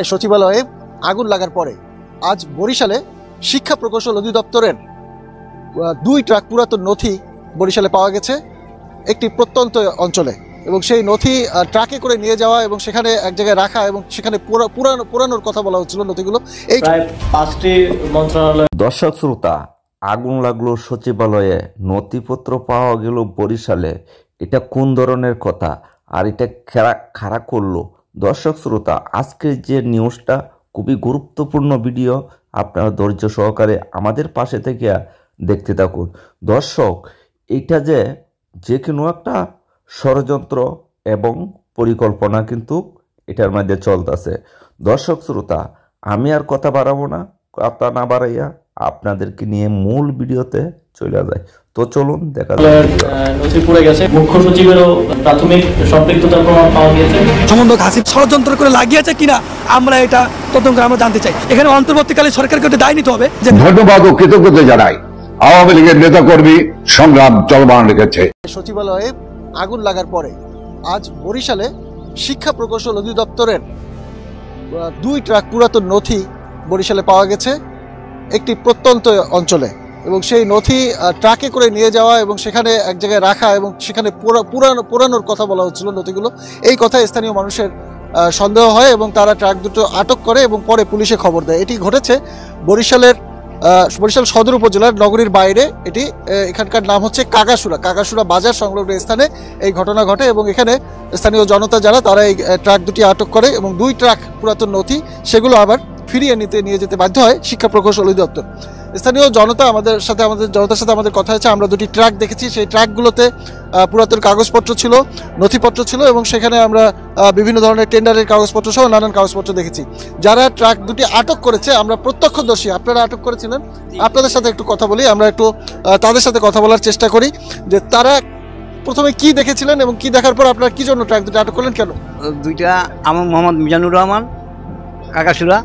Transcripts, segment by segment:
সচিবালয়ে আগুন লাগার পরে আজ বরিশালে শিক্ষা প্রকৌশল অধিদপ্তরের 2 ট্রাক পুরাতন নথি বরিশালে পাওয়া গেছে একটি প্রত্যন্ত অঞ্চলে, এবং সেই নথি ট্রাকে করে নিয়ে যাওয়া এবং সেখানে এক জায়গায় রাখা এবং সেখানে পুরানোর কথা বলা হচ্ছিল নথিগুলো। এই প্রায় 5টি মন্ত্রণালয়। দর্শক শ্রোতা, আগুন লাগলো সচিবালয়ে, নথিপত্র পাওয়া গেল বরিশালে। এটা কোন ধরনের কথা আর এটা খাড়া করলো? দর্শক শ্রোতা, আজকের যে নিউজটা খুবই গুরুত্বপূর্ণ ভিডিও, আপনারা ধৈর্য সহকারে আমাদের পাশে থেকে দেখতে থাকুন। দর্শক, এটা যে কোনো একটা ষড়যন্ত্র এবং পরিকল্পনা কিন্তু এটার মধ্যে চলতেছে। দর্শক শ্রোতা, আমি আর কথা বাড়াবো না, কথা না বাড়াইয়া আপনাদেরকে নিয়ে মূল ভিডিওতে চলে যায়। তো চলুন দেখা যাক। নথি পড়ে গেছে, মুখ্য সচিবেরও প্রাথমিক সম্পৃক্ততার প্রমাণ পাওয়া গেছে। সমন্বয়ক হাসিব ষড়যন্ত্র করে লাগিয়েছে কিনা আমরা এটা তদন্ত আমরা জানতে চাই। এখানে অন্তর্বর্তীকালে সরকারকে একটা দায় নিতে হবে। যে ধন্যবাদ ও কৃতজ্ঞতা জানাই, আওয়ামী লীগের নেতাকর্মী সংগ্রাম চলমান রেখেছে। সচিবালয়ে আগুন লাগার পরে আজ বরিশালে শিক্ষা প্রকৌশল অধিদপ্তরের 2 ট্রাক পুরাতন নথি বরিশালে পাওয়া গেছে একটি প্রত্যন্ত অঞ্চলে, এবং সেই নথি ট্রাকে করে নিয়ে যাওয়া এবং সেখানে এক জায়গায় রাখা এবং সেখানে পুরানোর কথা বলা হচ্ছিল নথিগুলো। এই কথায় স্থানীয় মানুষের সন্দেহ হয় এবং তারা ট্রাক দুটো আটক করে এবং পরে পুলিশে খবর দেয়। এটি ঘটেছে বরিশাল সদর উপজেলার নগরীর বাইরে। এটি এখানকার নাম হচ্ছে কাকাসুরা বাজার সংলগ্ন স্থানে এই ঘটনা ঘটে, এবং এখানে স্থানীয় জনতা যারা তারা এই ট্রাক দুটি আটক করে এবং 2 ট্রাক পুরাতন নথি সেগুলো আবার ফিরিয়ে নিয়ে যেতে বাধ্য হয় শিক্ষা প্রকৌশল অধিদপ্তর। স্থানীয় আমাদের জনতার সাথে আমাদের কথা হয়েছে। আমরা 2টি ট্রাক দেখেছি, সেই ট্রাকগুলোতে পুরাতন কাগজপত্র ছিল, নথিপত্র ছিল, এবং সেখানে আমরা বিভিন্ন ধরনের টেন্ডারের কাগজপত্র সহ নানান কাগজপত্র দেখেছি। যারা ট্রাক দুটি আটক করেছে আমরা প্রত্যক্ষদর্শী, আপনারা আটক করেছিলেন, আপনাদের সাথে একটু কথা বলি। আমরা একটু তাদের সাথে কথা বলার চেষ্টা করি যে তারা প্রথমে কি দেখেছিলেন এবং কি দেখার পর আপনারা কি জন্য ট্রাক দুটি আটক করলেন, কেন? দুইটা আমার মোহাম্মদ মিজানুর রহমান, কাকাসুরা,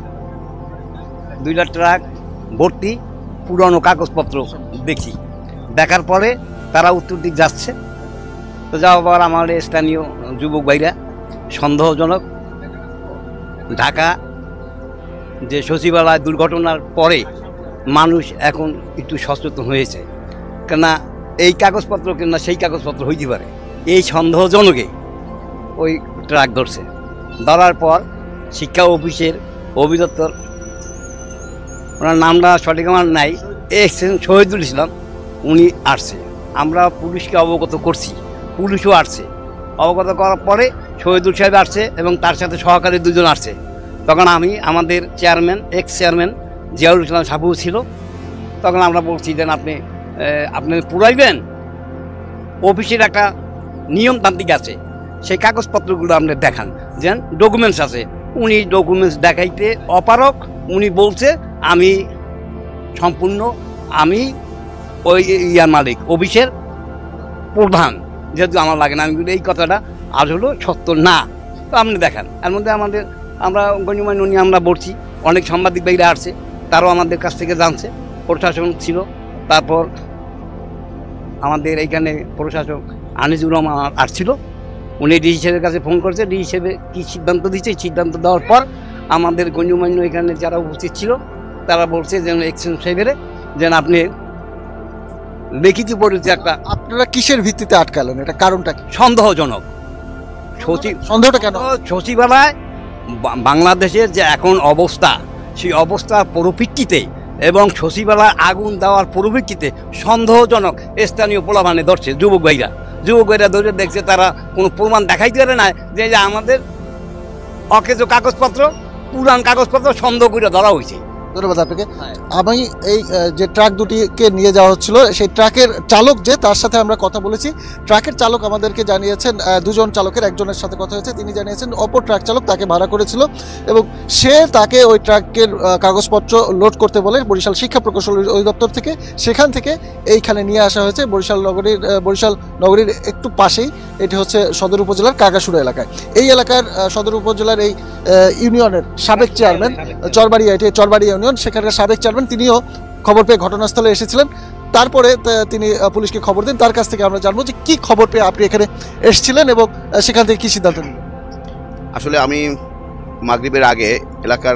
2টা ট্রাক ভর্তি পুরানো কাগজপত্র দেখি। দেখার পরে তারা উত্তর দিক যাচ্ছে, তো যাওয়ার পর আমার স্থানীয় যুবক ভাইরা সন্দেহজনক ঢাকা যে সচিবালয় দুর্ঘটনার পরে মানুষ এখন একটু সচেতন হয়েছে, কেননা এই কাগজপত্র কিংবা সেই কাগজপত্র হইতে পারে, এই সন্দেহজনকে ওই ট্রাক ধরার পর শিক্ষা অফিসের অধিদপ্তর, ওনার নামটা সঠিক আমার নাই, শহীদুল ইসলাম, উনি আসছে। আমরা পুলিশকে অবগত করছি, পুলিশও আসছে। অবগত করার পরে শহীদুল সাহেব আসছে এবং তার সাথে সহকারী 2 জন আসছে। তখন আমি আমাদের চেয়ারম্যান, এক্স চেয়ারম্যান জিয়াউল ইসলাম সাবু ছিল, তখন আমরা বলছি যে আপনি পুরাইবেন, অফিসের একটা নিয়মতান্ত্রিক আছে, সেই কাগজপত্রগুলো আপনি দেখান, যেন ডকুমেন্টস আছে। উনি ডকুমেন্টস দেখাইতে অপারক। উনি বলছে আমি সম্পূর্ণ আমি ওই ইয়ার মালিক, অফিসের প্রধান, যেহেতু আমার লাগে না। আমি এই কথাটা আজ হলো সত্য না, তো আপনি দেখান। এর মধ্যে আমরা গণ্যমান্য নিয়ে আমরা বলছি, অনেক সাংবাদিক ভাইরা আসছে, তারাও আমাদের কাছ থেকে জানছে, প্রশাসন ছিল। তারপর আমাদের এইখানে প্রশাসক আনিজুর রহমান আসছিল, উনি ডিসি সাহেবের কাছে ফোন করেছে। ডিসি সাহেব কী সিদ্ধান্ত দিচ্ছে, সিদ্ধান্ত দেওয়ার পর আমাদের গণ্যমান্য এখানে যারা উপস্থিত ছিল তারা বলছে যে এক্সচেঞ্জ সাহেবের যেন আপনি লিখিত পরিচয় একটা। আপনারা কিসের ভিত্তিতে আটকালেন, এটা কারণটা কি? সন্দেহজনক। সন্দেহটা কেন? সচিবালয় বাংলাদেশের যে এখন অবস্থা, সেই অবস্থার পরিপ্রেক্ষিতে এবং সচিবালয় আগুন দেওয়ার পরিপ্রেক্ষিতে সন্দেহজনক স্থানীয় পোলাপানে ধরছে যুবক ভাইরা ধরে দেখছে, তারা কোনো প্রমাণ দেখাইতে পারে না যে আমাদের অকেজো কাগজপত্র, পুরান কাগজপত্র সন্দেহ করে ধরা হয়েছে। ধন্যবাদ আপনাকে। আমি এই যে ট্রাক দুটিকে নিয়ে যাওয়া হচ্ছিল, সেই ট্রাকের চালক তার সাথে আমরা কথা বলেছি। ট্রাকের চালক আমাদেরকে জানিয়েছেন, 2 জন চালকের একজনের সাথে কথা হয়েছে, তিনি জানিয়েছেন অপর ট্রাক চালক তাকে ভাড়া করেছিল এবং সে তাকে ওই ট্রাকের কাগজপত্র লোড করতে বলে বরিশাল শিক্ষা প্রকৌশল অধিদপ্তর থেকে, সেখান থেকে এইখানে নিয়ে আসা হয়েছে বরিশাল নগরীর একটু পাশেই। এটি হচ্ছে সদর উপজেলার কাকাসুরা এলাকায়। এই এলাকার সদর উপজেলার এই ইউনিয়নের সাবেক চেয়ারম্যান, চরবাড়িয়া ইউনিয়ন, সেখানকার সাবেক চেয়ারম্যান, তিনিও খবর পেয়ে ঘটনাস্থলে এসেছিলেন। তারপরে তিনি পুলিশকে খবর দেন। তার কাছ থেকে আমরা জানবো যে কি খবর পেয়ে আপনি এখানে এসেছিলেন এবং সেখান থেকে কি সিদ্ধান্ত নিলেন। আসলে আমি মাগরিবের আগে এলাকার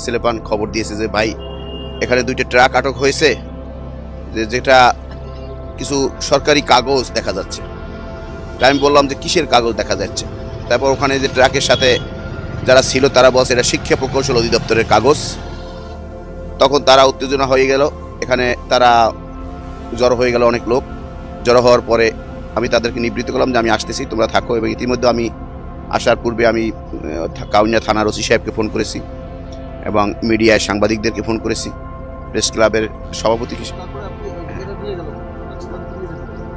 ছেলেপান খবর দিয়েছে যে ভাই এখানে 2টা ট্রাক আটক হয়েছে, যেটা কিছু সরকারি কাগজ দেখা যাচ্ছে। তাই আমি বললাম যে কিসের কাগজ দেখা যাচ্ছে? তারপর ওখানে যে ট্রাকের সাথে যারা ছিল তারা বলছে এটা শিক্ষা প্রকৌশল অধিদপ্তরের কাগজ। তখন তারা উত্তেজনা হয়ে গেল, এখানে তারা জড়ো হয়ে গেল, অনেক লোক জড়ো হওয়ার পরে আমি তাদেরকে নিবৃত্ত করলাম যে আমি আসতেছি, তোমরা থাকো। এবং ইতিমধ্যে আমি আসার পূর্বে আমি কাউনিয়া থানার ওসি সাহেবকে ফোন করেছি এবং মিডিয়ায় সাংবাদিকদেরকে ফোন করেছি, প্রেস ক্লাবের সভাপতিকে।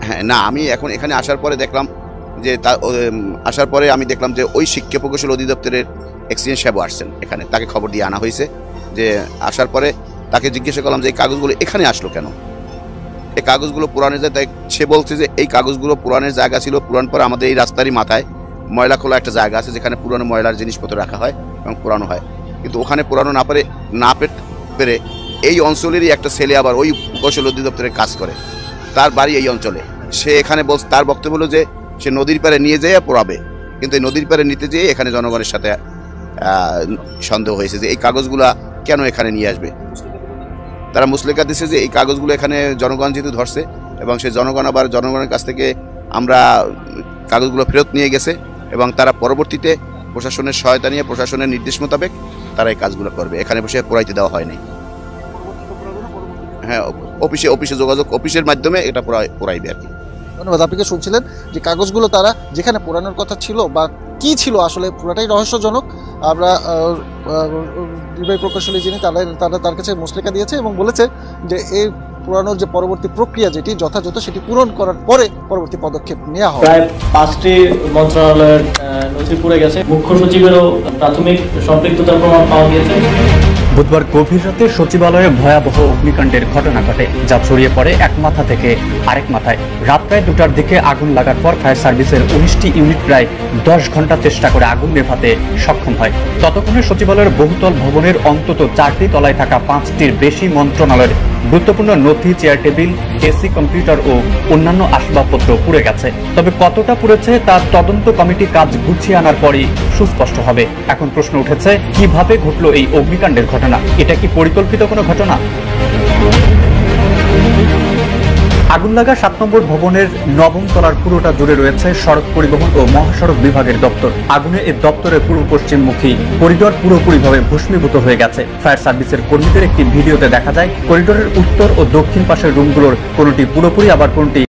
হ্যাঁ, না, আমি এখন এখানে আসার পরে দেখলাম যে ওই শিক্ষা প্রকৌশল অধিদপ্তরের এক্সিডেন্ট সাহেবও আসছেন এখানে, তাকে খবর দিয়ে আনা হয়েছে। যে আসার পরে তাকে জিজ্ঞাসা করলাম যে এই কাগজগুলো এখানে আসলো কেন, এই কাগজগুলো পুরানের যায়। তাই সে বলছে যে এই কাগজগুলো পুরানের জায়গা ছিল, পুরান পরে আমাদের এই রাস্তারই মাথায় ময়লা খোলা একটা জায়গা আছে যেখানে পুরানো ময়লার জিনিসপত্র রাখা হয় এবং পুরানো হয়। কিন্তু ওখানে পুরানো না পেরে এই অঞ্চলেরই একটা ছেলে আবার ওই প্রকৌশল অধিদপ্তরে কাজ করে, তার বাড়ি এই অঞ্চলে। সে এখানে তার বক্তব্য হলো যে সে নদীর পাড়ে নিয়ে যেয়ে পোড়াবে, কিন্তু এই নদীর পাড়ে নিতে যেয়ে এখানে জনগণের সাথে সন্দেহ হয়েছে যে এই কাগজগুলা কেন এখানে নিয়ে আসবে। তারা মুসলেকা দিচ্ছে যে এই কাগজগুলো এখানে জনগণ যেহেতু ধরছে এবং সেই জনগণ আবার জনগণের কাছ থেকে আমরা কাগজগুলো ফেরত নিয়ে গেছে এবং তারা পরবর্তীতে প্রশাসনের সহায়তা নিয়ে প্রশাসনের নির্দেশ মোতাবেক তারা এই কাজগুলো করবে। এখানে বসে পোড়াইতে দেওয়া হয়নি। হ্যাঁ, অফিসে যোগাযোগ, অফিসের মাধ্যমে এটা পোড়াইবে আর কি। ধন্যবাদ। আপনি শুনছিলেন যে কাগজগুলো তারা যেখানে পোড়ানোর কথা ছিল বা কি ছিল আসলে পুরাটাই রহস্যজনক। আমরা নির্বাহী প্রকৌশলী যিনি তার কাছে মুসলেকা দিয়েছে এবং বলেছে যে এই পুরানোর যে পরবর্তী প্রক্রিয়া যেটি যথাযথ সেটি পূরণ করার পরে পরবর্তী পদক্ষেপ নেওয়া হবে। প্রায় 5টি মন্ত্রণালয়ের নথি পুড়ে গেছে, মুখ্য সচিবেরও প্রাথমিক সম্পৃক্ততার প্রমাণ পাওয়া গিয়েছে। বুধবার গভীর রাতে সচিবালয়ে ভয়াবহ অগ্নিকাণ্ডের ঘটনা ঘটে, যা ছড়িয়ে পড়ে এক মাথা থেকে আরেক মাথায়। রাত প্রায় 2টার দিকে আগুন লাগার পর ফায়ার সার্ভিসের 19টি ইউনিট প্রায় 10 ঘন্টা চেষ্টা করে আগুন নেভাতে সক্ষম হয়। ততক্ষণে সচিবালয়ের বহুতল ভবনের অন্তত 4টি তলায় থাকা 5টির বেশি মন্ত্রণালয়ের গুরুত্বপূর্ণ নথি, চেয়ার টেবিল, এসি, কম্পিউটার ও অন্যান্য আসবাবপত্র পুড়ে গেছে। তবে কতটা পুড়েছে তার তদন্ত কমিটি কাজ গুছিয়ে আনার পরই সুস্পষ্ট হবে। এখন প্রশ্ন উঠেছে, কিভাবে ঘটলো এই অগ্নিকাণ্ডের ঘটনা? এটা কি পরিকল্পিত কোনো ঘটনা? আগুন লাগা 7 নম্বর ভবনের 9ম তলার পুরোটা জুড়ে রয়েছে সড়ক পরিবহন ও মহাসড়ক বিভাগের দপ্তর। আগুনে এই দপ্তরের পূর্ব পশ্চিমমুখী করিডোর পুরোপুরিভাবে ভস্মীভূত হয়ে গেছে। ফায়ার সার্ভিসের কর্মীদের একটি ভিডিওতে দেখা যায় করিডোরের উত্তর ও দক্ষিণ পাশের রুমগুলোর কোনোটি পুরোপুরি, আবার কোনোটি